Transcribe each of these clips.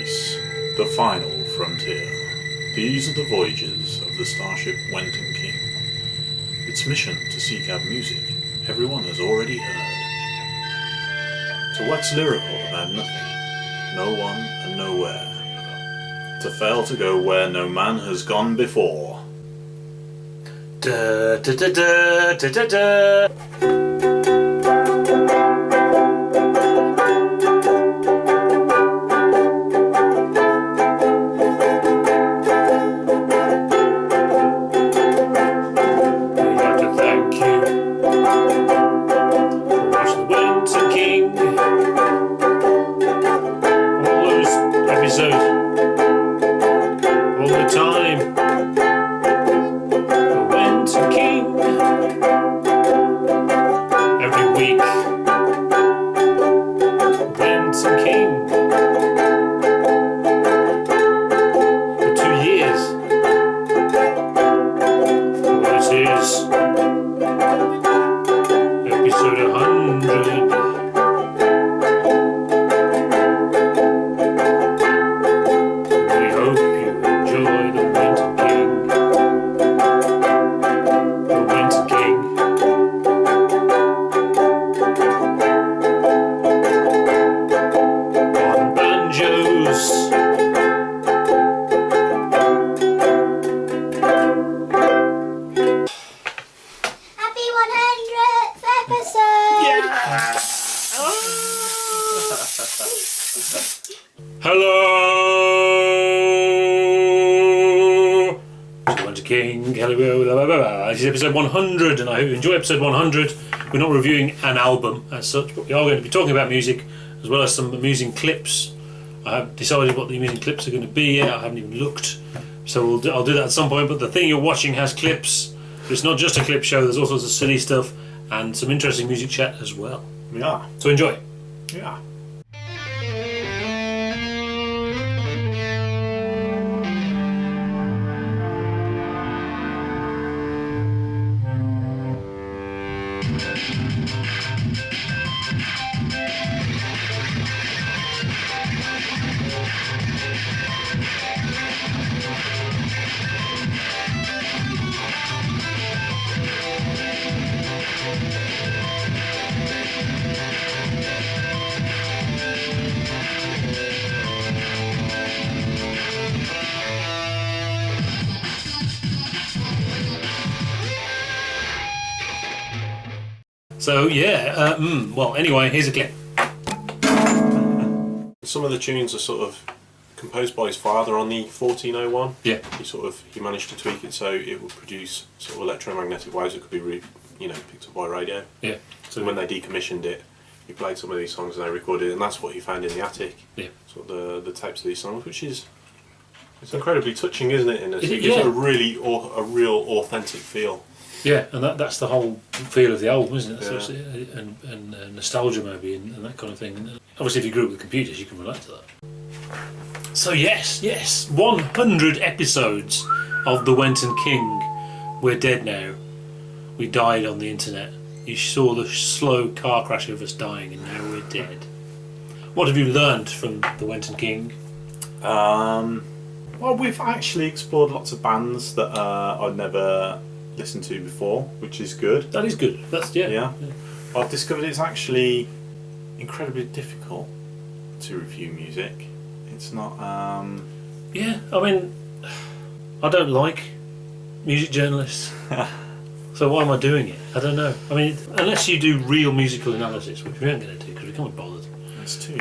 Space, the final frontier. These are the voyages of the starship Wenton King. Its mission to seek out music everyone has already heard. To wax lyrical about nothing, no one and nowhere. To fail to go where no man has gone before. Da da da da da da da. All the time, the Wenton King. Every week, Wenton King. For 2 years. Well, this is episode 100. Hello, Wenton King. Hello, blah, blah, blah. This is episode 100, and I hope you enjoy episode 100. We're not reviewing an album as such, but we are going to be talking about music as well as some amusing clips. I haven't decided what the amusing clips are going to be yet. I haven't even looked, so I'll do that at some point. But the thing you're watching has clips. But it's not just a clip show. There's all sorts of silly stuff and some interesting music chat as well. Yeah. So enjoy. Yeah. So yeah, well anyway, here's a clip. Some of the tunes are sort of composed by his father on the 1401. Yeah. He managed to tweak it so it would produce sort of electromagnetic waves that could be picked up by radio. Yeah. So when they decommissioned it, he played some of these songs and they recorded it, and that's what he found in the attic. Yeah. Sort of the tapes of these songs, which is it's incredibly touching, isn't it? It gives yeah. it a real authentic feel. Yeah, and that's the whole feel of the album, isn't it? Yeah. So and nostalgia maybe and that kind of thing. Obviously, if you grew up with computers, you can relate to that. So yes, 100 episodes of the Wenton King. We're dead now. We died on the internet. You saw the slow car crash of us dying, and now we're dead. What have you learned from the Wenton King? Well, we've actually explored lots of bands that I'd never listened to before, which is good. That is good. That's yeah. I've discovered it's actually incredibly difficult to review music. It's not. Yeah, I mean, I don't like music journalists. So why am I doing it? I don't know. I mean, unless you do real musical analysis, which we aren't going to do because we can't be bothered. It's too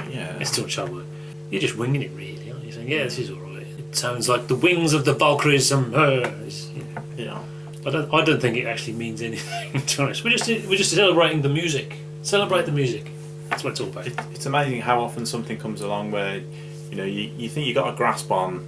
much hard work. You're just winging it, really, aren't you? Saying, yeah, this is all right. It sounds like the wings of the Valkyries and hers. Yeah. I don't think it actually means anything. To be honest, we're just celebrating the music. Celebrate the music. That's what it's all about. It's amazing how often something comes along where you think you got a grasp on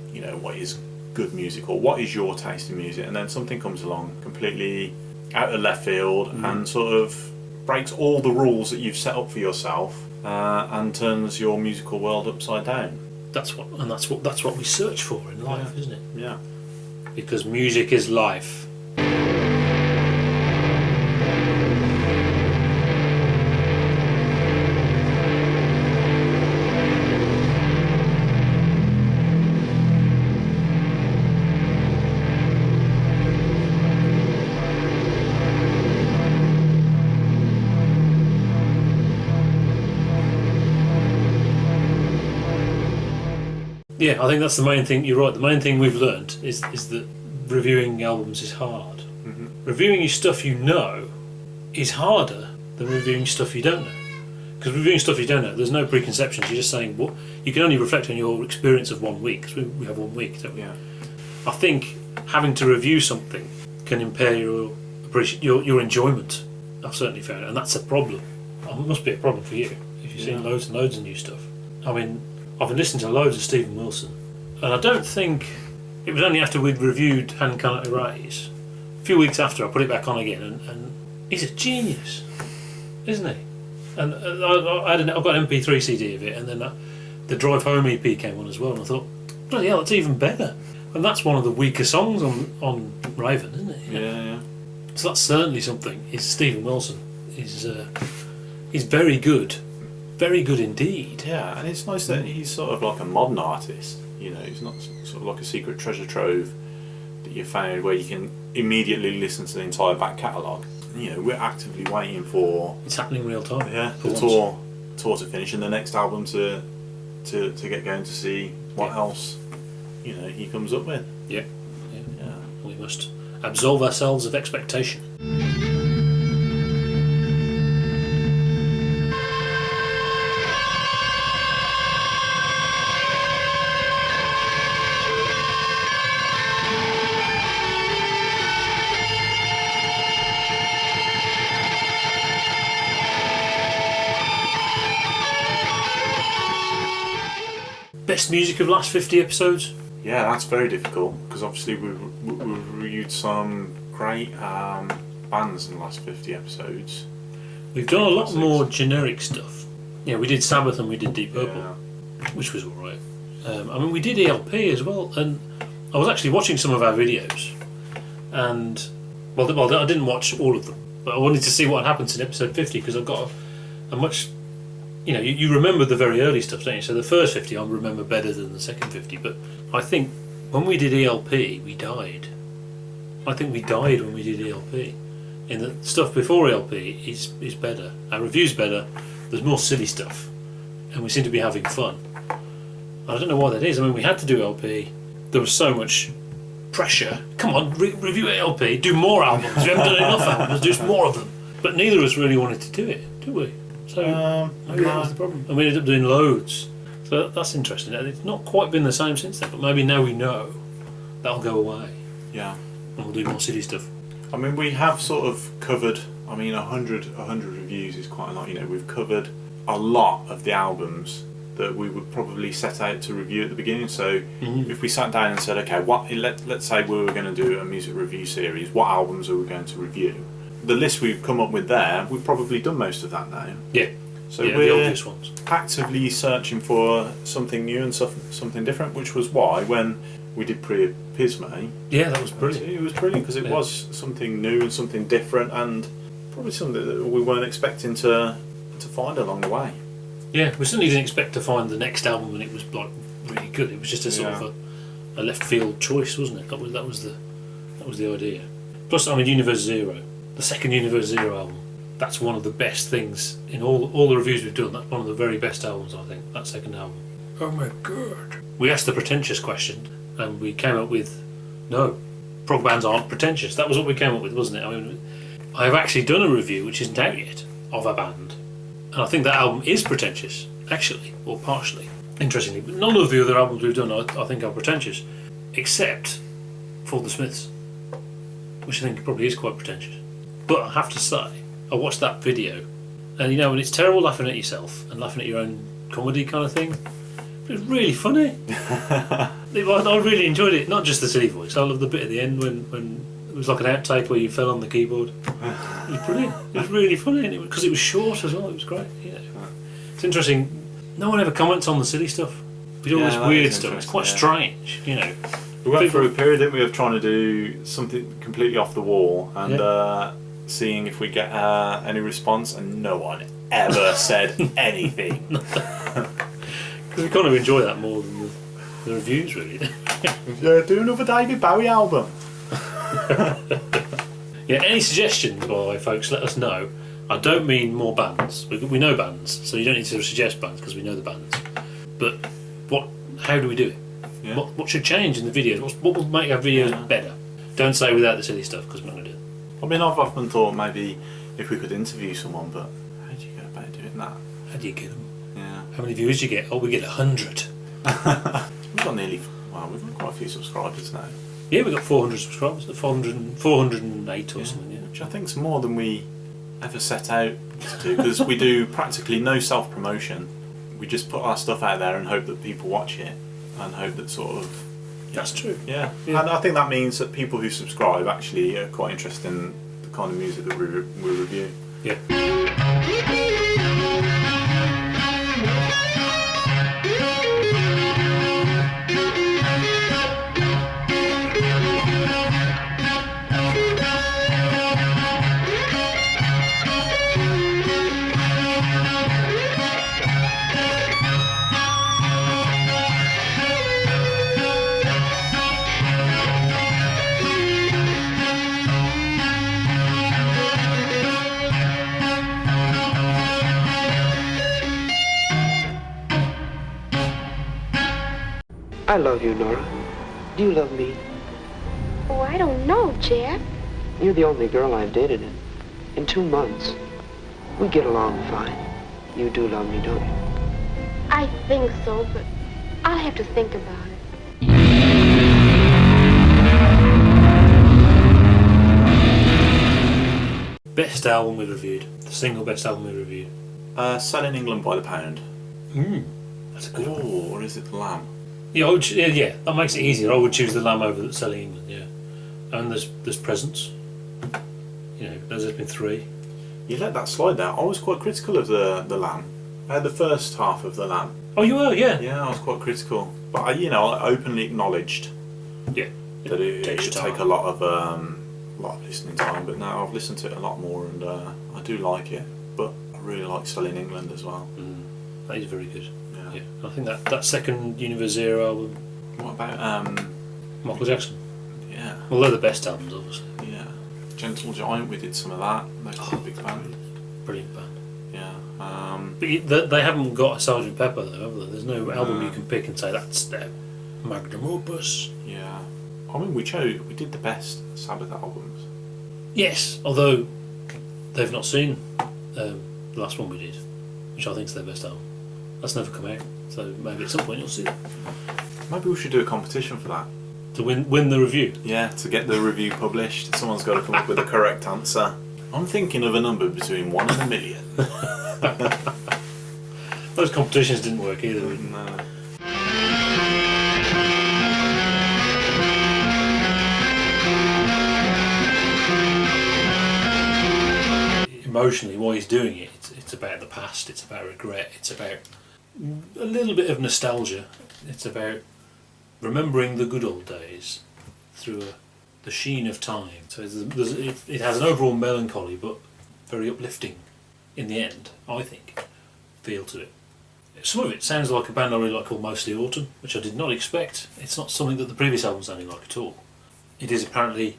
what is good music or what is your taste in music, and then something comes along completely out of left field and sort of breaks all the rules that you've set up for yourself and turns your musical world upside down. That's what we search for in life, isn't it? Yeah. Because music is life. Yeah, I think that's the main thing. You're right. The main thing we've learned is that reviewing albums is hard. Mm-hmm. Reviewing your stuff you know is harder than reviewing stuff you don't know. Because reviewing stuff you don't know, there's no preconceptions. You're just saying what you can only reflect on your experience of 1 week. Because we have 1 week, don't we? Yeah. I think having to review something can impair your enjoyment. I've certainly found it, and that's a problem. It must be a problem for you if you've seen loads and loads of new stuff. I mean, I've been listening to loads of Stephen Wilson, and I don't think it was only after we'd reviewed Hand Cannot Erase. A few weeks after, I put it back on again, and he's a genius, isn't he? And I've got an MP3 CD of it, and then the Drive Home EP came on as well, and I thought, bloody hell, that's even better. And that's one of the weaker songs on Raven, isn't it? Yeah. So that's certainly something. Is Stephen Wilson is very good indeed. Yeah, and it's nice that he's sort of like a modern artist. You know, he's not sort of like a secret treasure trove that you found where you can immediately listen to the entire back catalogue. You know, we're actively waiting for It's happening real time. the tour to finish and the next album to get going to see what else he comes up with. Yeah. We must absolve ourselves of expectation. Best music of last 50 episodes? Yeah, that's very difficult because obviously we've reviewed some great bands in the last 50 episodes. We've done a lot more generic stuff. Yeah, we did Sabbath and we did Deep Purple, which was alright. I mean, we did ELP as well, and I was actually watching some of our videos, and well, I didn't watch all of them, but I wanted to see what happens in episode 50 because I've got a much. You remember the very early stuff, don't you? So the first 50 I remember better than the second 50, but I think when we did ELP, we died. I think we died when we did ELP. And the stuff before ELP is better. Our review's better, there's more silly stuff, and we seem to be having fun. I don't know why that is. I mean, we had to do LP, there was so much pressure. Come on, review LP, do more albums. We haven't done enough albums, do some more of them. But neither of us really wanted to do it, do we? So maybe that was the problem. And we ended up doing loads. So that's interesting. And it's not quite been the same since then, but maybe now we know that'll go away. Yeah. And we'll do more silly stuff. I mean, we have sort of covered, 100 reviews is quite a lot. We've covered a lot of the albums that we would probably set out to review at the beginning. So if we sat down and said, okay, let's say we were going to do a music review series, what albums are we going to review? The list we've come up with there, we've probably done most of that now. Yeah. So the we're obvious ones. actively searching for something new and something different, which was why when we did Pre-Pisme, yeah, that was brilliant. It was brilliant because it was something new and something different, and probably something that we weren't expecting to find along the way. Yeah, we certainly didn't expect to find the next album and it was like really good. It was just a sort of a left field choice, wasn't it? That was the idea. Plus, Universe Zero, the second Universe Zero album, that's one of the best things in all the reviews we've done. That's one of the very best albums, I think. That second album. Oh my god! We asked the pretentious question, and we came up with no, prog bands aren't pretentious. That was what we came up with, wasn't it? I've actually done a review which isn't out yet of a band, and I think that album is pretentious, actually, or partially. Interestingly, but none of the other albums we've done I think are pretentious, except for the Smiths, which I think probably is quite pretentious. But I have to say, I watched that video, and when it's terrible laughing at yourself and laughing at your own comedy kind of thing, but it's really funny. I really enjoyed it, not just the silly voice. I love the bit at the end when it was like an outtake where you fell on the keyboard. It was brilliant. It was really funny, because it was short as well. It was great. It's interesting. No one ever comments on the silly stuff. We do all this weird stuff. It's quite strange, We went through a period, didn't we, of trying to do something completely off the wall and seeing if we get any response, and no one ever said anything. Because we kind of enjoy that more than the reviews, really. Do another David Bowie album. Any suggestions, by the way, folks, let us know. I don't mean more bands. We know bands, so you don't need to suggest bands because we know the bands. But how do we do it? Yeah. What should change in the videos? What would make our videos better? Don't say without the silly stuff, because we're not going to do it. I mean, I've often thought maybe if we could interview someone, but how do you go about doing that? How do you get them? Yeah. How many views do you get? Oh, we get 100. We've got we've got quite a few subscribers now. Yeah, we've got 400 subscribers, 408 or something, yeah. Which I think is more than we ever set out to do, because we do practically no self-promotion. We just put our stuff out there and hope that people watch it, and hope that sort of... That's true. Yeah. And I think that means that people who subscribe actually are quite interested in the kind of music that we review. Yeah. I love you, Nora. Do you love me? Oh, I don't know, Jeff. You're the only girl I've dated in 2 months. We get along fine. You do love me, don't you? I think so, but I'll have to think about it. Best album we reviewed. The single best album we reviewed. Selling England by the Pound. That's a good one. Or is it The Lamb? Yeah, yeah, that makes it easier. I would choose the Lamb over Selling England, yeah. And there's Presents. You know, there's been 3. You let that slide there. I was quite critical of the Lamb. I had the first half of The Lamb. Oh, you were, yeah. Yeah, I was quite critical. But I openly acknowledged Yeah. that it takes would time. take a lot of listening time. But now I've listened to it a lot more, and I do like it. But I really like Selling England as well. That is very good. Yeah. Yeah. I think that second Universe Zero album, What about Michael Jackson. yeah, Well, they're the best albums, obviously. yeah, Gentle Giant? We did some of that. They're quite a big band. Brilliant band. Yeah. But they haven't got a Sgt. Pepper, though, have they? There's no album you can pick and say that's their magnum opus. Yeah. I mean, we did the best Sabbath albums. Yes, although they've not seen the last one we did, which I think is their best album. That's never come out, so maybe at some point you'll see that. Maybe we should do a competition for that. To win the review. Yeah, to get the review published, someone's got to come up with the correct answer. I'm thinking of a number between 1 and 1 million. Those competitions didn't work either. No. Emotionally, why he's doing it, it's about the past, it's about regret, it's about a little bit of nostalgia, it's about remembering the good old days through the sheen of time. So it has an overall melancholy but very uplifting in the end, I think, feel to it. Some of it sounds like a band I really like called Mostly Autumn, which I did not expect. It's not something that the previous album sounded like at all. It is apparently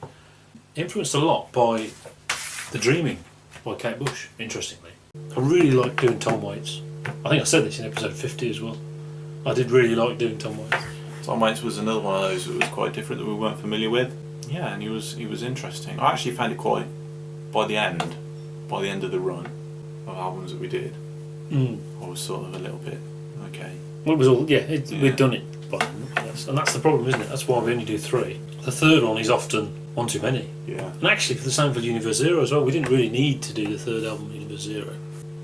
influenced a lot by The Dreaming by Kate Bush, interestingly. I really like doing Tom Waits. I think I said this in episode 50 as well. I did really like doing Tom Waits. Tom Waits was another one of those that was quite different that we weren't familiar with. Yeah, and he was interesting. I actually found it quite, by the end of the run of albums that we did, I was sort of a little bit, okay. Well, it was all, we'd done it by then. And that's the problem, isn't it? That's why we only do 3. The third one is often one too many. Yeah. And actually, for the same for Universe Zero as well, we didn't really need to do the third album, Universe Zero.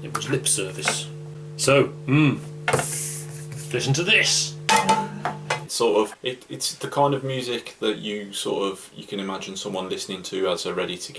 It was lip service. So, listen to this. It's the kind of music that you can imagine someone listening to as they're ready to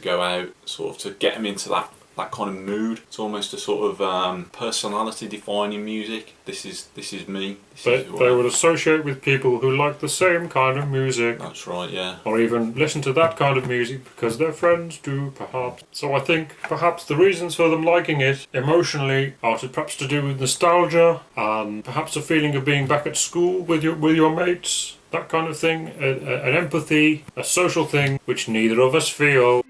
go out, sort of to get them into that kind of mood. It's almost a sort of personality defining music. This is me. They would associate with people who like the same kind of music. That's right, yeah. Or even listen to that kind of music because their friends do, perhaps. So I think perhaps the reasons for them liking it emotionally are perhaps to do with nostalgia, perhaps a feeling of being back at school with your mates, that kind of thing, an empathy, a social thing, which neither of us feel.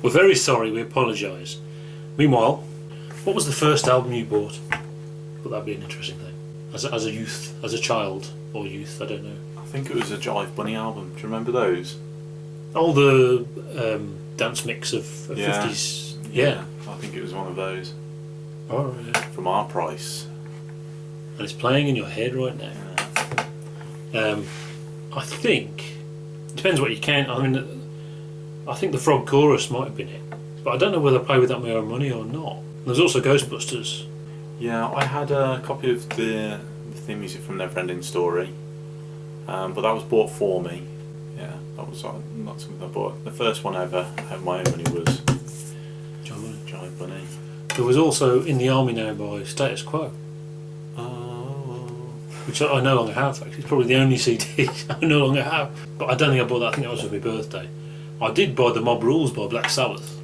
We're very sorry, we apologise. Meanwhile, what was the first album you bought? Well, that'd be an interesting thing. As a youth, as a child, or youth, I don't know. I think it was a Jive Bunny album. Do you remember those? Oh, the dance mix of Yeah. 50s. Yeah. I think it was one of those. Oh, yeah. From our price. And it's playing in your head right now. I think it depends what you count. I mean, I think the Frog Chorus might have been it, but I don't know whether I play with that my own money or not. There's also Ghostbusters. Yeah, I had a copy of the theme music from Neverending Story, but that was bought for me. Yeah, that was not something I bought. The first one I ever had my own money was Jive Bunny. There was also In the Army Now by Status Quo, which I no longer have. Actually, it's probably the only CD I no longer have. But I don't think I bought that. I think that was for my birthday. I did buy the Mob Rules by Black Sabbath.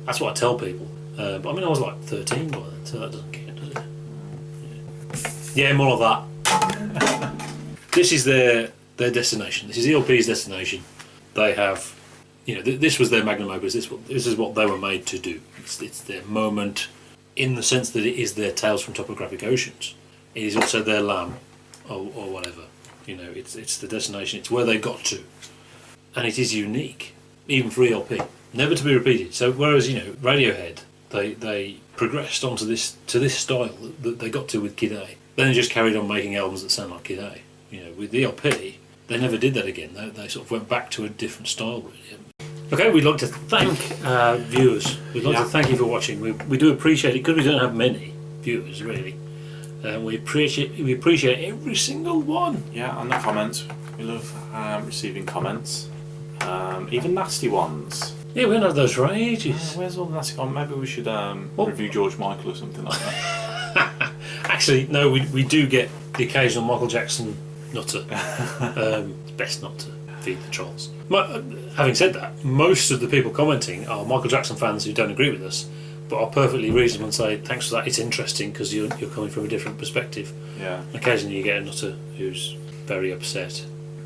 That's what I tell people. But I mean, I was like 13 by then, so that doesn't count, does it? Yeah, more of that. This is their destination. This is ELP's destination. They have, this was their magnum opus. This is what they were made to do. It's their moment, in the sense that it is their Tales from Topographic Oceans. It is also their Lamb, or whatever. It's the destination. It's where they got to, and it is unique, even for ELP. Never to be repeated. So whereas Radiohead, they progressed onto this style that they got to with Kid A. Then they just carried on making albums that sound like Kid A. With ELP, they never did that again. They sort of went back to a different style, really. Okay, we'd like to thank viewers. We'd like to thank you for watching. We do appreciate it, because we don't have many viewers, really. We appreciate every single one. Yeah, and the comments. We love receiving comments, even nasty ones. Yeah, we haven't had those for ages. Where's all the nasty comments? Maybe we should review George Michael or something like that. Actually, no, we do get the occasional Michael Jackson nutter. It's best not to feed the trolls. Having said that, most of the people commenting are Michael Jackson fans who don't agree with us, but are perfectly reasonable and say, thanks for that, it's interesting because you're coming from a different perspective. Yeah. Occasionally you get a nutter who's very upset.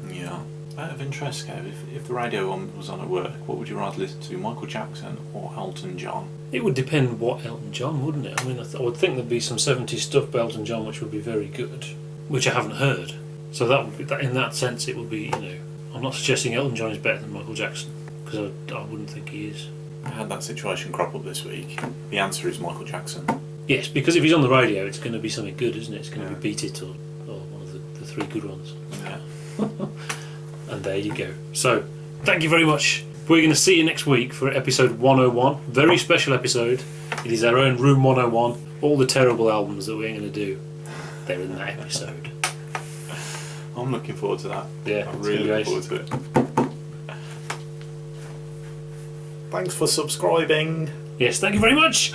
Yeah. Out of interest, Kev, if the radio was on at work, what would you rather listen to, Michael Jackson or Elton John? It would depend what Elton John, wouldn't it? I mean, I would think there'd be some 70s stuff by Elton John which would be very good, which I haven't heard. So that would be, in that sense, it would be, I'm not suggesting Elton John is better than Michael Jackson, because I wouldn't think he is. I had that situation crop up this week. The answer is Michael Jackson. Yes, because if he's on the radio, it's going to be something good, isn't it? It's going to be Beat It or one of the three good ones. Yeah. And there you go. So, thank you very much. We're going to see you next week for episode 101. Very special episode. It is our own Room 101. All the terrible albums that we're going to do, they're in that episode. I'm looking forward to that. Yeah, I'm really looking forward to it. Thanks for subscribing. Yes, thank you very much.